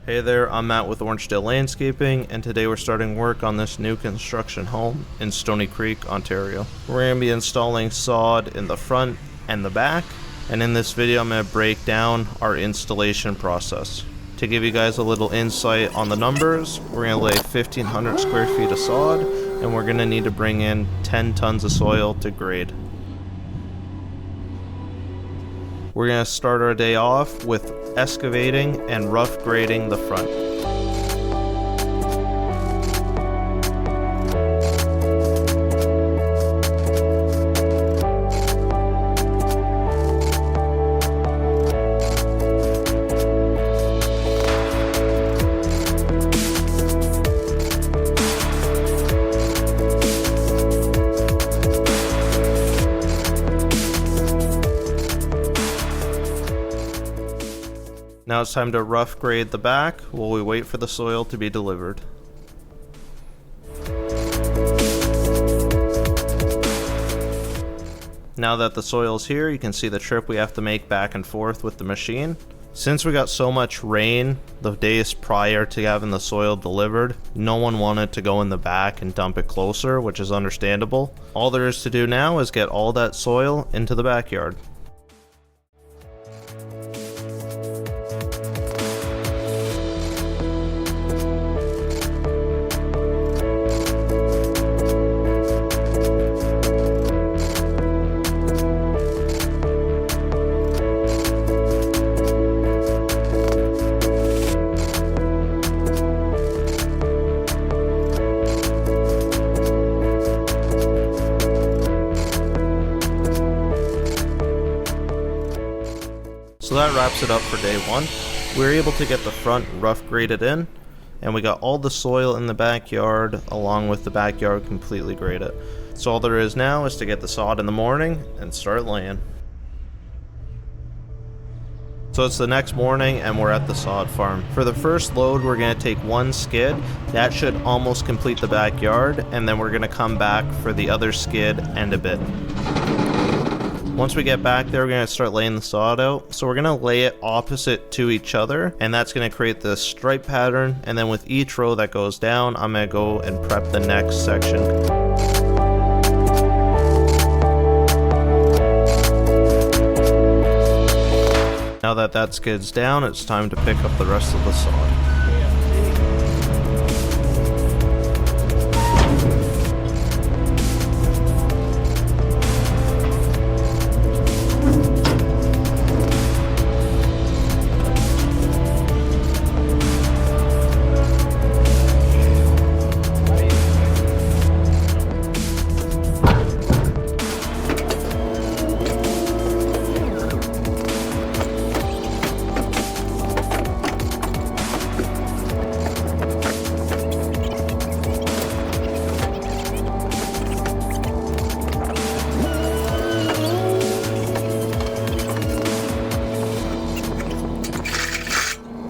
Hey there, I'm Matt with Orangedale Landscaping, and today we're starting work on this new construction home in Stony Creek, Ontario. We're going to be installing sod in the front and the back, and in this video I'm going to break down our installation process. To give you guys a little insight on the numbers, we're going to lay 1,500 square feet of sod, and we're going to need to bring in 10 tons of soil to grade. We're going to start our day off with excavating and rough grading the front. Now it's time to rough grade the back while we wait for the soil to be delivered. Now that the soil's here, you can see the trip we have to make back and forth with the machine. Since we got so much rain the days prior to having the soil delivered, no one wanted to go in the back and dump it closer, which is understandable. All there is to do now is get all that soil into the backyard. So that wraps it up for day one. We were able to get the front rough graded in, and we got all the soil in the backyard along with the backyard completely graded. So all there is now is to get the sod in the morning and start laying. So it's the next morning and we're at the sod farm. For the first load, we're going to take one skid. That should almost complete the backyard, and then we're going to come back for the other skid and a bit. Once we get back there, we're going to start laying the sod out. So we're going to lay it opposite to each other, and that's going to create this stripe pattern. And then with each row that goes down, I'm going to go and prep the next section. Now that that skid's down, it's time to pick up the rest of the sod.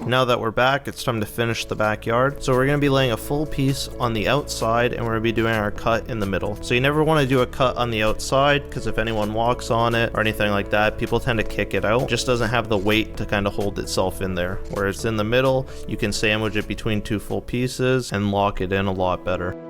Now that we're back, it's time to finish the backyard. So we're going to be laying a full piece on the outside, and we're going to be doing our cut in the middle. So you never want to do a cut on the outside, because if anyone walks on it or anything like that, people tend to kick it out. It just doesn't have the weight to kind of hold itself in there. Whereas in the middle, you can sandwich it between two full pieces and lock it in a lot better.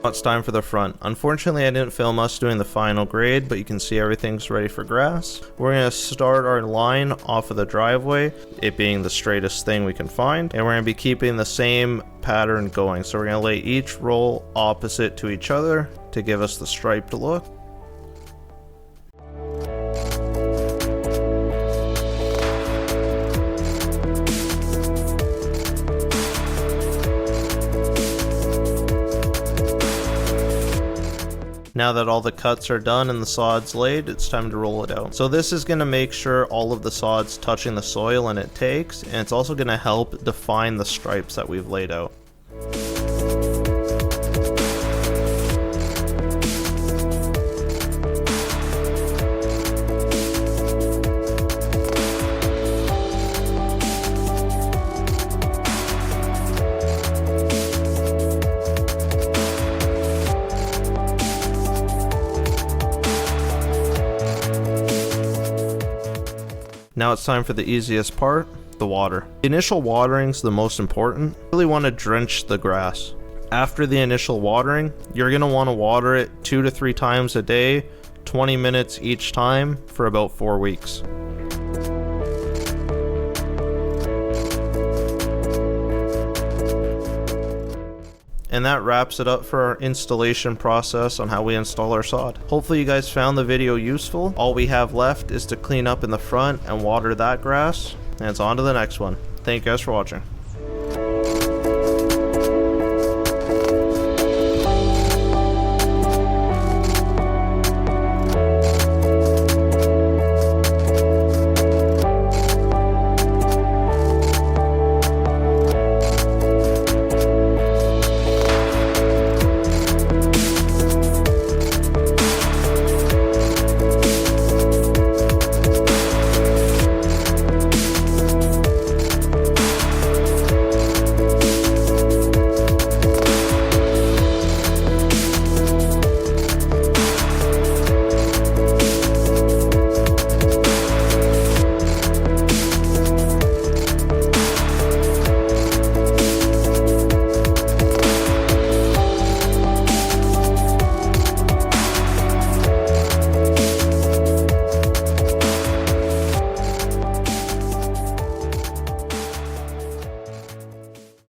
It's time for the front. Unfortunately, I didn't film us doing the final grade, but you can see everything's ready for grass. We're going to start our line off of the driveway, it being the straightest thing we can find, and we're going to be keeping the same pattern going. So we're going to lay each row opposite to each other to give us the striped look. Now that all the cuts are done and the sod's laid, it's time to roll it out. So this is going to make sure all of the sod's touching the soil and it takes, and it's also going to help define the stripes that we've laid out. Now it's time for the easiest part, the water. The initial watering is the most important. You really want to drench the grass. After the initial watering, you're going to want to water it 2 to 3 times a day, 20 minutes each time for about 4 weeks. And that wraps it up for our installation process on how we install our sod. Hopefully you guys found the video useful. All we have left is to clean up in the front and water that grass, and it's on to the next one. Thank you guys for watching.